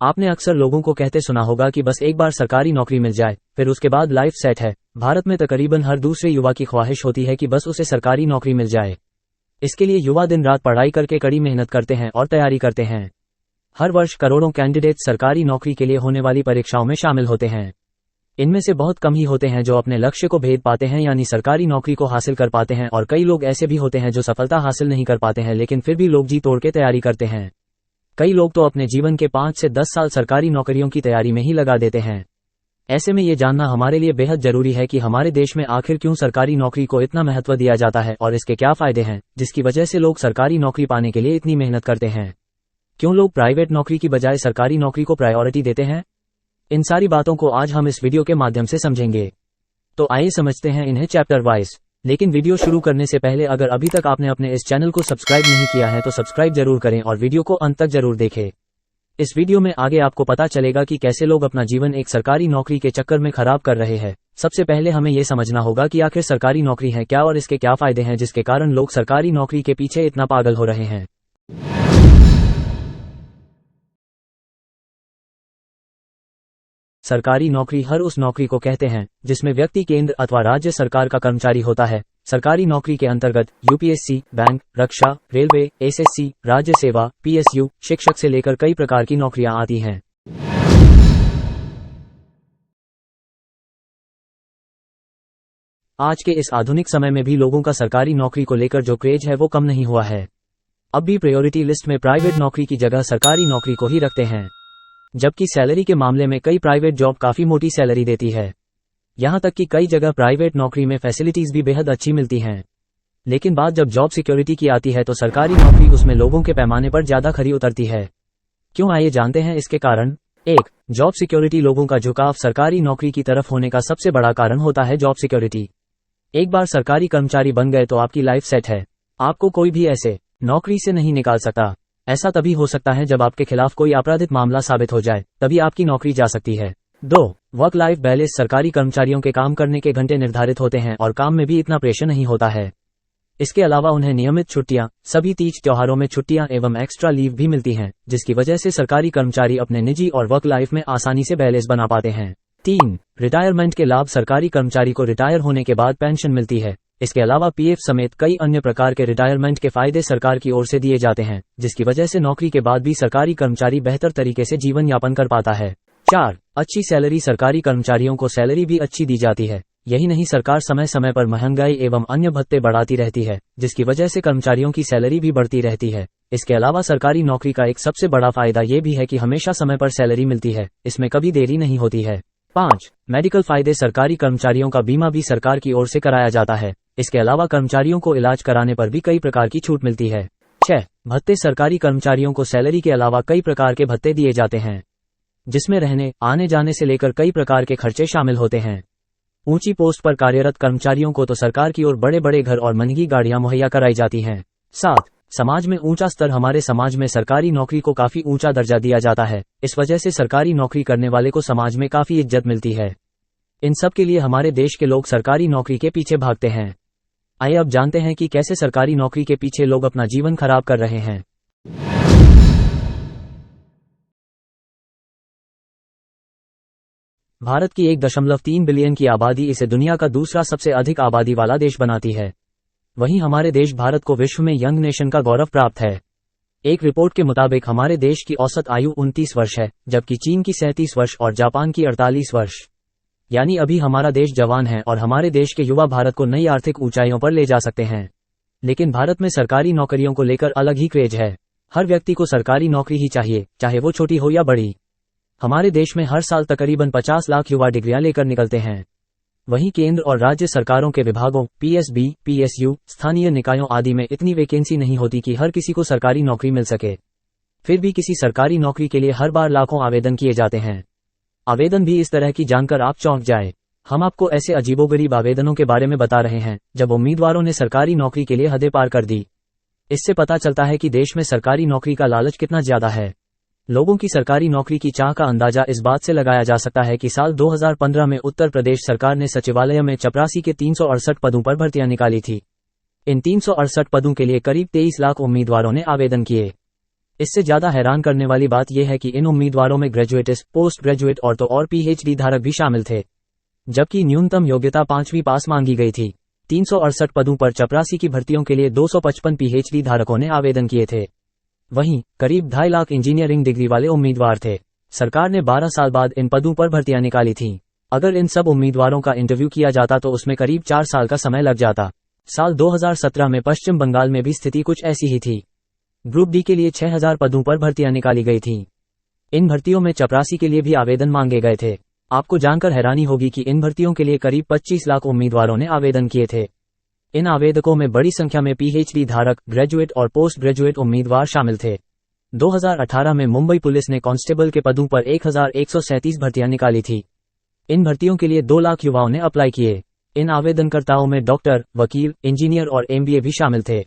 आपने अक्सर लोगों को कहते सुना होगा कि बस एक बार सरकारी नौकरी मिल जाए, फिर उसके बाद लाइफ सेट है। भारत में तकरीबन हर दूसरे युवा की ख्वाहिश होती है कि बस उसे सरकारी नौकरी मिल जाए। इसके लिए युवा दिन रात पढ़ाई करके कड़ी मेहनत करते हैं और तैयारी करते हैं। हर वर्ष करोड़ों कैंडिडेट सरकारी नौकरी के लिए होने वाली परीक्षाओं में शामिल होते हैं। इनमें से बहुत कम ही होते हैं जो अपने लक्ष्य को भेद पाते हैं, यानी सरकारी नौकरी को हासिल कर पाते हैं, और कई लोग ऐसे भी होते हैं जो सफलता हासिल नहीं कर पाते हैं, लेकिन फिर भी लोग जी तोड़ के तैयारी करते हैं। कई लोग तो अपने जीवन के 5 से 10 साल सरकारी नौकरियों की तैयारी में ही लगा देते हैं। ऐसे में ये जानना हमारे लिए बेहद जरूरी है कि हमारे देश में आखिर क्यों सरकारी नौकरी को इतना महत्व दिया जाता है और इसके क्या फायदे हैं, जिसकी वजह से लोग सरकारी नौकरी पाने के लिए इतनी मेहनत करते हैं। क्यों लोग प्राइवेट नौकरी की बजाय सरकारी नौकरी को प्रायोरिटी देते हैं? इन सारी बातों को आज हम इस वीडियो के माध्यम से समझेंगे। तो आइए समझते हैं इन्हें चैप्टर वाइज। लेकिन वीडियो शुरू करने से पहले अगर अभी तक आपने अपने इस चैनल को सब्सक्राइब नहीं किया है तो सब्सक्राइब जरूर करें और वीडियो को अंत तक जरूर देखें। इस वीडियो में आगे आपको पता चलेगा कि कैसे लोग अपना जीवन एक सरकारी नौकरी के चक्कर में खराब कर रहे हैं। सबसे पहले हमें यह समझना होगा कि आखिर सरकारी नौकरी है क्या और इसके क्या फायदे हैं जिसके कारण लोग सरकारी नौकरी के पीछे इतना पागल हो रहे हैं। सरकारी नौकरी हर उस नौकरी को कहते हैं जिसमें व्यक्ति केंद्र अथवा राज्य सरकार का कर्मचारी होता है। सरकारी नौकरी के अंतर्गत यूपीएससी, बैंक, रक्षा, रेलवे, एसएससी, राज्य सेवा, पीएसयू, शिक्षक से लेकर कई प्रकार की नौकरियां आती हैं। आज के इस आधुनिक समय में भी लोगों का सरकारी नौकरी को लेकर जो क्रेज है वो कम नहीं हुआ है। अब भी प्रायोरिटी लिस्ट में प्राइवेट नौकरी की जगह सरकारी नौकरी को ही रखते हैं, जबकि सैलरी के मामले में कई प्राइवेट जॉब काफी मोटी सैलरी देती है। यहां तक कि कई जगह प्राइवेट नौकरी में फैसिलिटीज भी बेहद अच्छी मिलती हैं। लेकिन बात जब जॉब सिक्योरिटी की आती है तो सरकारी नौकरी उसमें लोगों के पैमाने पर ज्यादा खरी उतरती है। क्यों, आइए जानते हैं इसके कारण। 1. Job security. लोगों का झुकाव सरकारी नौकरी की तरफ होने का सबसे बड़ा कारण होता है जॉब सिक्योरिटी। एक बार सरकारी कर्मचारी बन गए तो आपकी लाइफ सेट है। आपको कोई भी ऐसे नौकरी से नहीं निकाल सकता। ऐसा तभी हो सकता है जब आपके खिलाफ कोई आपराधिक मामला साबित हो जाए, तभी आपकी नौकरी जा सकती है। 2. Work life balance. सरकारी कर्मचारियों के काम करने के घंटे निर्धारित होते हैं और काम में भी इतना प्रेशर नहीं होता है। इसके अलावा उन्हें नियमित छुट्टियां, सभी तीज त्योहारों में छुट्टियां एवं एक्स्ट्रा लीव भी मिलती हैं, जिसकी वजह से सरकारी कर्मचारी अपने निजी और वर्क लाइफ में आसानी से बैलेंस बना पाते हैं। 3. रिटायरमेंट के लाभ। सरकारी कर्मचारी को रिटायर होने के बाद पेंशन मिलती है। इसके अलावा पीएफ समेत कई अन्य प्रकार के रिटायरमेंट के फायदे सरकार की ओर से दिए जाते हैं, जिसकी वजह से नौकरी के बाद भी सरकारी कर्मचारी बेहतर तरीके से जीवन यापन कर पाता है। 4. अच्छी सैलरी। सरकारी कर्मचारियों को सैलरी भी अच्छी दी जाती है। यही नहीं, सरकार समय समय पर महंगाई एवं अन्य भत्ते बढ़ाती रहती है, जिसकी वजह से कर्मचारियों की सैलरी भी बढ़ती रहती है। इसके अलावा सरकारी नौकरी का एक सबसे बड़ा फायदा ये भी है कि हमेशा समय पर सैलरी मिलती है, इसमें कभी देरी नहीं होती है। 5. मेडिकल फायदे। सरकारी कर्मचारियों का बीमा भी सरकार की ओर से कराया जाता है। इसके अलावा कर्मचारियों को इलाज कराने पर भी कई प्रकार की छूट मिलती है। 6. भत्ते। सरकारी कर्मचारियों को सैलरी के अलावा कई प्रकार के भत्ते दिए जाते हैं, जिसमें रहने, आने जाने से लेकर कई प्रकार के खर्चे शामिल होते हैं। ऊंची पोस्ट पर कार्यरत कर्मचारियों को तो सरकार की ओर बड़े बड़े घर और महंगी गाड़ियां मुहैया कराई जाती हैं। 7. समाज में ऊंचा स्तर। हमारे समाज में सरकारी नौकरी को काफी ऊंचा दर्जा दिया जाता है। इस वजह से सरकारी नौकरी करने वाले को समाज में काफी इज्जत मिलती है। इन सब के लिए हमारे देश के लोग सरकारी नौकरी के पीछे भागते हैं। आइए अब जानते हैं कि कैसे सरकारी नौकरी के पीछे लोग अपना जीवन खराब कर रहे हैं। भारत की 1.3 बिलियन की आबादी इसे दुनिया का दूसरा सबसे अधिक आबादी वाला देश बनाती है। वहीं हमारे देश भारत को विश्व में यंग नेशन का गौरव प्राप्त है। एक रिपोर्ट के मुताबिक हमारे देश की औसत आयु 29 वर्ष है, जबकि चीन की 37 वर्ष और जापान की 48 वर्ष। यानी अभी हमारा देश जवान है और हमारे देश के युवा भारत को नई आर्थिक ऊंचाइयों पर ले जा सकते हैं। लेकिन भारत में सरकारी नौकरियों को लेकर अलग ही क्रेज है। हर व्यक्ति को सरकारी नौकरी ही चाहिए, चाहे वो छोटी हो या बड़ी। हमारे देश में हर साल तकरीबन 50 लाख युवा डिग्रियां लेकर निकलते हैं। वहीं केंद्र और राज्य सरकारों के विभागों, पीएसबी, पीएसयू, स्थानीय निकायों आदि में इतनी वैकेंसी नहीं होती कि हर किसी को सरकारी नौकरी मिल सके। फिर भी किसी सरकारी नौकरी के लिए हर बार लाखों आवेदन किए जाते हैं। आवेदन भी इस तरह की जानकर आप चौंक जाए। हम आपको ऐसे अजीबोगरीब आवेदनों के बारे में बता रहे हैं जब उम्मीदवारों ने सरकारी नौकरी के लिए हदें पार कर दी। इससे पता चलता है कि देश में सरकारी नौकरी का लालच कितना ज्यादा है। लोगों की सरकारी नौकरी की चाह का अंदाजा इस बात से लगाया जा सकता है कि साल 2015 में उत्तर प्रदेश सरकार ने सचिवालय में चपरासी के 368 पदों पर भर्तियां निकाली थी। इन 368 पदों के लिए करीब 23 लाख उम्मीदवारों ने आवेदन किए। इससे ज्यादा हैरान करने वाली बात यह है कि इन उम्मीदवारों में ग्रेजुएट्स, पोस्ट ग्रेजुएट और पीएचडी धारक भी शामिल थे, जबकि न्यूनतम योग्यता 5वीं पास मांगी गई थी। 368 पदों पर चपरासी की भर्तियों के लिए 255 पीएचडी धारकों ने आवेदन किए थे। वहीं करीब 2.5 लाख इंजीनियरिंग डिग्री वाले उम्मीदवार थे। सरकार ने 12 साल बाद इन पदों पर भर्तियां निकाली थीं। अगर इन सब उम्मीदवारों का इंटरव्यू किया जाता तो उसमें करीब 4 साल का समय लग जाता। साल 2017 में पश्चिम बंगाल में भी स्थिति कुछ ऐसी ही थी। ग्रुप डी के लिए 6000 पदों पर भर्तियां निकाली गई थीं। इन भर्तियों में चपरासी के लिए भी आवेदन मांगे गए थे। आपको जानकर हैरानी होगी कि इन भर्तियों के लिए करीब 25 लाख उम्मीदवारों ने आवेदन किए थे। इन आवेदकों में बड़ी संख्या में पीएचडी धारक, ग्रेजुएट और पोस्ट ग्रेजुएट उम्मीदवार शामिल थे। 2018 में मुंबई पुलिस ने कांस्टेबल के पदों पर 1137 भर्तियां निकाली थी। इन भर्तियों के लिए 2 लाख युवाओं ने अप्लाई किए। इन आवेदनकर्ताओं में डॉक्टर, वकील, इंजीनियर और एमबीए भी शामिल थे।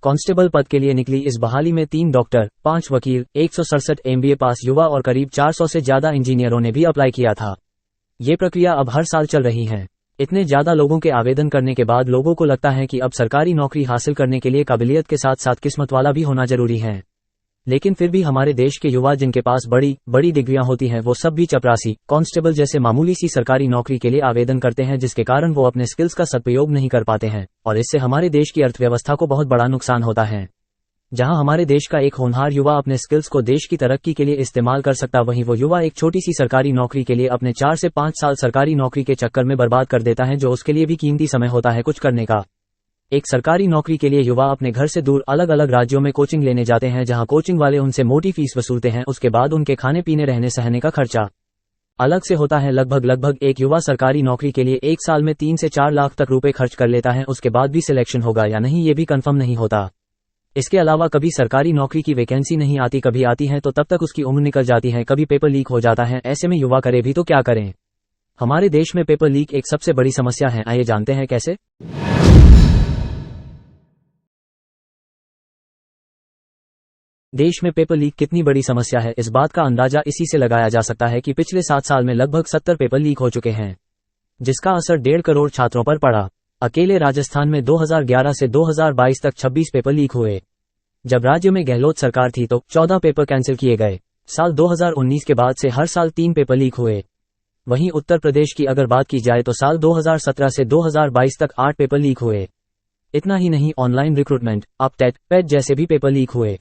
कांस्टेबल पद के लिए निकली इस बहाली में 3 डॉक्टर, 5 वकील, 167 एमबीए पास युवा और करीब 400 से ज्यादा इंजीनियरों ने भी अप्लाई किया था। ये प्रक्रिया अब हर साल चल रही है। इतने ज्यादा लोगों के आवेदन करने के बाद लोगों को लगता है कि अब सरकारी नौकरी हासिल करने के लिए काबिलियत के साथ साथ किस्मत वाला भी होना जरूरी है। लेकिन फिर भी हमारे देश के युवा जिनके पास बड़ी बड़ी डिग्रियां होती हैं वो सब भी चपरासी, कांस्टेबल जैसे मामूली सी सरकारी नौकरी के लिए आवेदन करते हैं, जिसके कारण वो अपने स्किल्स का सदुपयोग नहीं कर पाते हैं और इससे हमारे देश की अर्थव्यवस्था को बहुत बड़ा नुकसान होता है। जहां हमारे देश का एक होनहार युवा अपने स्किल्स को देश की तरक्की के लिए इस्तेमाल कर सकता, वहीं वो युवा एक छोटी सी सरकारी नौकरी के लिए अपने 4 से 5 साल सरकारी नौकरी के चक्कर में बर्बाद कर देता है, जो उसके लिए भी कीमती समय होता है कुछ करने का। एक सरकारी नौकरी के लिए युवा अपने घर से दूर अलग अलग राज्यों में कोचिंग लेने जाते हैं, जहां कोचिंग वाले उनसे मोटी फीस वसूलते हैं। उसके बाद उनके खाने पीने रहने सहने का खर्चा अलग से होता है। लगभग एक युवा सरकारी नौकरी के लिए एक साल में 3 से 4 लाख तक रुपए खर्च कर लेता है। उसके बाद भी सिलेक्शन होगा या नहीं ये भी कंफर्म नहीं होता। इसके अलावा कभी सरकारी नौकरी की वैकेंसी नहीं आती, कभी आती है तो तब तक उसकी उम्र निकल जाती है, कभी पेपर लीक हो जाता है। ऐसे में युवा करे भी तो क्या करें। हमारे देश में पेपर लीक एक सबसे बड़ी समस्या है। आइए जानते हैं कैसे। देश में पेपर लीक कितनी बड़ी समस्या है, इस बात का अंदाजा इसी से लगाया जा सकता है कि पिछले 7 साल में लगभग 70 पेपर लीक हो चुके हैं, जिसका असर 1.5 करोड़ छात्रों पर पड़ा। अकेले राजस्थान में 2011 से 2022 तक 26 पेपर लीक हुए। जब राज्य में गहलोत सरकार थी तो 14 पेपर कैंसिल किए गए। साल 2019 के बाद से हर साल 3 पेपर लीक हुए। वहीं उत्तर प्रदेश की अगर बात की जाए तो साल 2017 से 2022 तक 8 पेपर लीक हुए। इतना ही नहीं, ऑनलाइन रिक्रूटमेंट, अपटेट, पेट जैसे भी पेपर लीक हुए।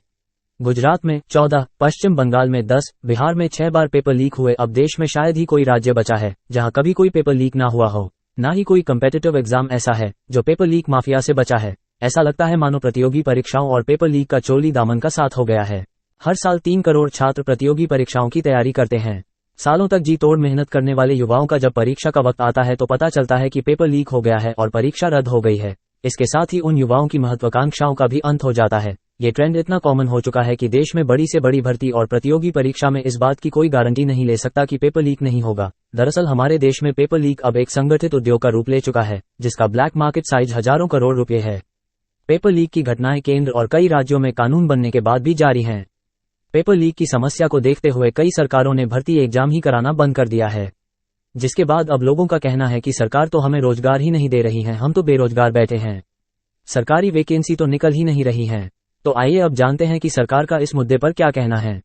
गुजरात में 14, पश्चिम बंगाल में 10, बिहार में 6 बार पेपर लीक हुए। अब देश में शायद ही कोई राज्य बचा है जहां कभी कोई पेपर लीक ना हुआ हो। ना ही कोई कम्पिटिटिव एग्जाम ऐसा है जो पेपर लीक माफिया से बचा है। ऐसा लगता है मानो प्रतियोगी परीक्षाओं और पेपर लीक का चोली दामन का साथ हो गया है। हर साल 3 करोड़ छात्र प्रतियोगी परीक्षाओं की तैयारी करते हैं। सालों तक जी तोड़ मेहनत करने वाले युवाओं का जब परीक्षा का वक्त आता है तो पता चलता है कि पेपर लीक हो गया है और परीक्षा रद्द हो गई है। इसके साथ ही उन युवाओं की महत्वाकांक्षाओं का भी अंत हो जाता है। ये ट्रेंड इतना कॉमन हो चुका है कि देश में बड़ी से बड़ी भर्ती और प्रतियोगी परीक्षा में इस बात की कोई गारंटी नहीं ले सकता कि पेपर लीक नहीं होगा। दरअसल हमारे देश में पेपर लीक अब एक संगठित उद्योग का रूप ले चुका है, जिसका ब्लैक मार्केट साइज हजारों करोड़ रुपए है। पेपर लीक की घटनाएं केंद्र और कई राज्यों में कानून बनने के बाद भी जारी हैं। पेपर लीक की समस्या को देखते हुए कई सरकारों ने भर्ती एग्जाम ही कराना बंद कर दिया है, जिसके बाद अब लोगों का कहना है कि सरकार तो हमें रोजगार ही नहीं दे रही है, हम तो बेरोजगार बैठे हैं, सरकारी वैकेंसी तो निकल ही नहीं रही है। तो आइए अब जानते हैं कि सरकार का इस मुद्दे पर क्या कहना है।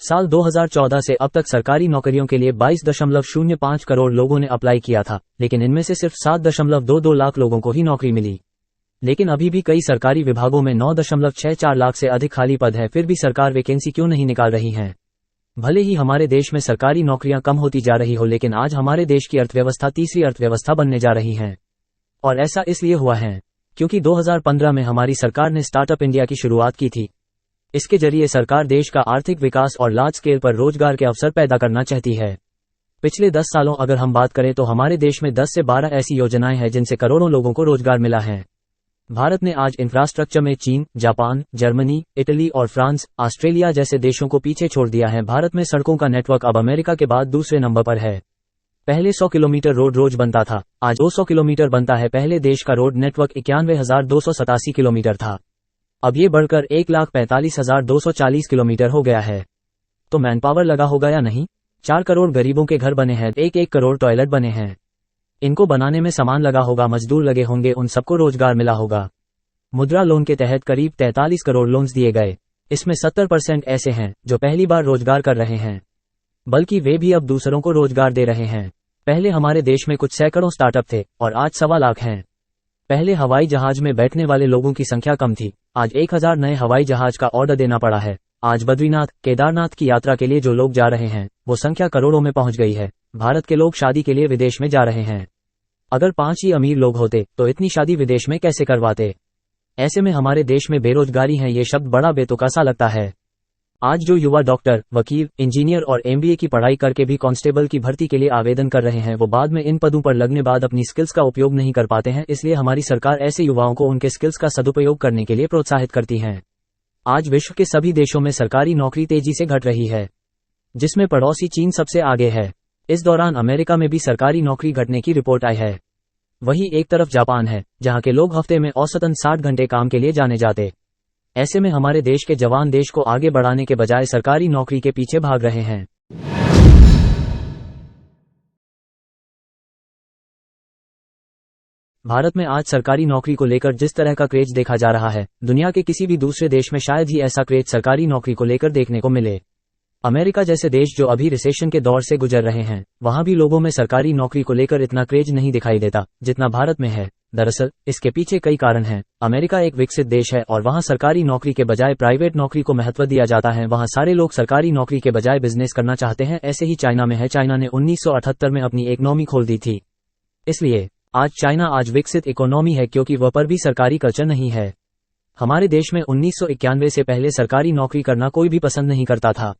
साल 2014 से अब तक सरकारी नौकरियों के लिए 22.05 करोड़ लोगों ने अप्लाई किया था, लेकिन इनमें से सिर्फ 7.22 लाख लोगों को ही नौकरी मिली। लेकिन अभी भी कई सरकारी विभागों में 9.64 लाख से अधिक खाली पद है, फिर भी सरकार वैकेंसी क्यों नहीं निकाल रही है। भले ही हमारे देश में सरकारी नौकरियां कम होती जा रही हो, लेकिन आज हमारे देश की अर्थव्यवस्था तीसरी अर्थव्यवस्था बनने जा रही है। और ऐसा इसलिए हुआ है क्योंकि 2015 में हमारी सरकार ने स्टार्टअप इंडिया की शुरुआत की थी। इसके जरिए सरकार देश का आर्थिक विकास और लार्ज स्केल पर रोजगार के अवसर पैदा करना चाहती है। पिछले 10 सालों अगर हम बात करें तो हमारे देश में 10 से 12 ऐसी योजनाएं हैं जिनसे करोड़ों लोगों को रोजगार मिला है। भारत ने आज इंफ्रास्ट्रक्चर में चीन, जापान, जर्मनी, इटली और फ्रांस, ऑस्ट्रेलिया जैसे देशों को पीछे छोड़ दिया है। भारत में सड़कों का नेटवर्क अब अमेरिका के बाद दूसरे नंबर पर है। पहले 100 किलोमीटर रोड रोज बनता था, आज 200 किलोमीटर बनता है। पहले देश का रोड नेटवर्क 91,287 किलोमीटर था, अब ये बढ़कर 1,45,240 किलोमीटर हो गया है। तो मैन पावर लगा होगा या नहीं। 4 करोड़ गरीबों के घर बने हैं, 1 करोड़ टॉयलेट बने हैं। इनको बनाने में सामान लगा होगा, मजदूर लगे होंगे, उन सबको रोजगार मिला होगा। मुद्रा लोन के तहत करीब 43 करोड़ लोन्स दिए गए। इसमें 70% ऐसे हैं जो पहली बार रोजगार कर रहे हैं, बल्कि वे भी अब दूसरों को रोजगार दे रहे हैं। पहले हमारे देश में कुछ सैकड़ों स्टार्टअप थे और आज 1.25 लाख हैं। पहले हवाई जहाज में बैठने वाले लोगों की संख्या कम थी, आज 1000 नए हवाई जहाज का ऑर्डर देना पड़ा है। आज बद्रीनाथ, केदारनाथ की यात्रा के लिए जो लोग जा रहे हैं वो संख्या करोड़ों में पहुंच गई है। भारत के लोग शादी के लिए विदेश में जा रहे हैं। अगर 5 ही अमीर लोग होते तो इतनी शादी विदेश में कैसे करवाते। ऐसे में हमारे देश में बेरोजगारी है, ये शब्द बड़ा बेतुका सा लगता है। आज जो युवा डॉक्टर, वकील, इंजीनियर और MBA की पढ़ाई करके भी कांस्टेबल की भर्ती के लिए आवेदन कर रहे हैं, वो बाद में इन पदों पर लगने बाद अपनी स्किल्स का उपयोग नहीं कर पाते हैं। इसलिए हमारी सरकार ऐसे युवाओं को उनके स्किल्स का सदुपयोग करने के लिए प्रोत्साहित करती है। आज विश्व के सभी देशों में सरकारी नौकरी तेजी से घट रही है, जिसमें पड़ोसी चीन सबसे आगे है। इस दौरान अमेरिका में भी सरकारी नौकरी घटने की रिपोर्ट आई है। वहीं एक तरफ जापान है, जहां के लोग हफ्ते में औसतन 60 घंटे काम के लिए जाने जाते। ऐसे में हमारे देश के जवान देश को आगे बढ़ाने के बजाय सरकारी नौकरी के पीछे भाग रहे हैं। भारत में आज सरकारी नौकरी को लेकर जिस तरह का क्रेज देखा जा रहा है, दुनिया के किसी भी दूसरे देश में शायद ही ऐसा क्रेज सरकारी नौकरी को लेकर देखने को मिले। अमेरिका जैसे देश जो अभी रिसेशन के दौर से गुजर रहे हैं, वहां भी लोगों में सरकारी नौकरी को लेकर इतना क्रेज नहीं दिखाई देता जितना भारत में है। दरअसल इसके पीछे कई कारण हैं। अमेरिका एक विकसित देश है और वहां सरकारी नौकरी के बजाय प्राइवेट नौकरी को महत्व दिया जाता है। वहां सारे लोग सरकारी नौकरी के बजाय बिजनेस करना चाहते हैं। ऐसे ही चाइना में है। चाइना ने 1978 में अपनी इकोनॉमी खोल दी थी। इसलिए आज चाइना आज विकसित इकोनॉमी है, क्योंकि वह पर भी सरकारी कल्चर नहीं है। हमारे देश में 1991 से पहले सरकारी नौकरी करना कोई भी पसंद नहीं करता था।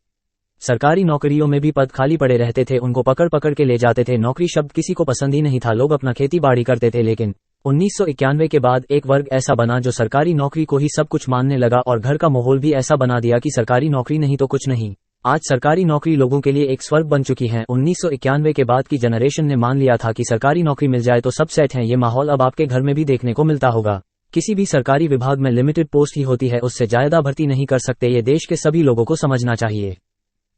सरकारी नौकरियों में भी पद खाली पड़े रहते थे, उनको पकड़ पकड़ के ले जाते थे। नौकरी शब्द किसी को पसंद ही नहीं था, लोग अपना खेती बाड़ी करते थे। लेकिन 1991 के बाद एक वर्ग ऐसा बना जो सरकारी नौकरी को ही सब कुछ मानने लगा और घर का माहौल भी ऐसा बना दिया कि सरकारी नौकरी नहीं तो कुछ नहीं। आज सरकारी नौकरी लोगों के लिए एक स्वर्ग बन चुकी है। 1991 के बाद की जनरेशन ने मान लिया था कि सरकारी नौकरी मिल जाए तो सब सेट है। ये माहौल अब आपके घर में भी देखने को मिलता होगा। किसी भी सरकारी विभाग में लिमिटेड पोस्ट ही होती है, उससे ज्यादा भर्ती नहीं कर सकते। ये देश के सभी लोगों को समझना चाहिए।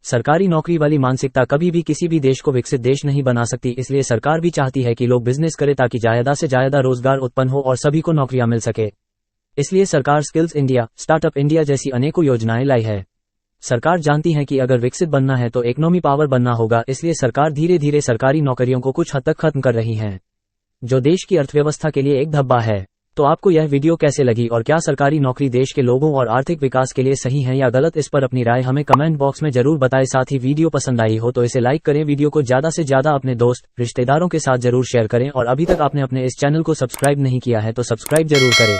सरकारी नौकरी वाली मानसिकता कभी भी किसी भी देश को विकसित देश नहीं बना सकती। इसलिए सरकार भी चाहती है कि लोग बिजनेस करें ताकि ज्यादा से ज्यादा रोजगार उत्पन्न हो और सभी को नौकरियां मिल सके। इसलिए सरकार स्किल्स इंडिया, स्टार्टअप इंडिया जैसी अनेकों योजनाएं लाई है। सरकार जानती है कि अगर विकसित बनना है तो इकोनॉमी पावर बनना होगा। इसलिए सरकार धीरे धीरे सरकारी नौकरियों को कुछ हद तक खत्म कर रही है, जो देश की अर्थव्यवस्था के लिए एक धब्बा है। तो आपको यह वीडियो कैसे लगी और क्या सरकारी नौकरी देश के लोगों और आर्थिक विकास के लिए सही है या गलत, इस पर अपनी राय हमें कमेंट बॉक्स में जरूर बताएं। साथ ही वीडियो पसंद आई हो तो इसे लाइक करें, वीडियो को ज्यादा से ज्यादा अपने दोस्त रिश्तेदारों के साथ जरूर शेयर करें और अभी तक आपने अपने इस चैनल को सब्सक्राइब नहीं किया है तो सब्सक्राइब जरूर करें।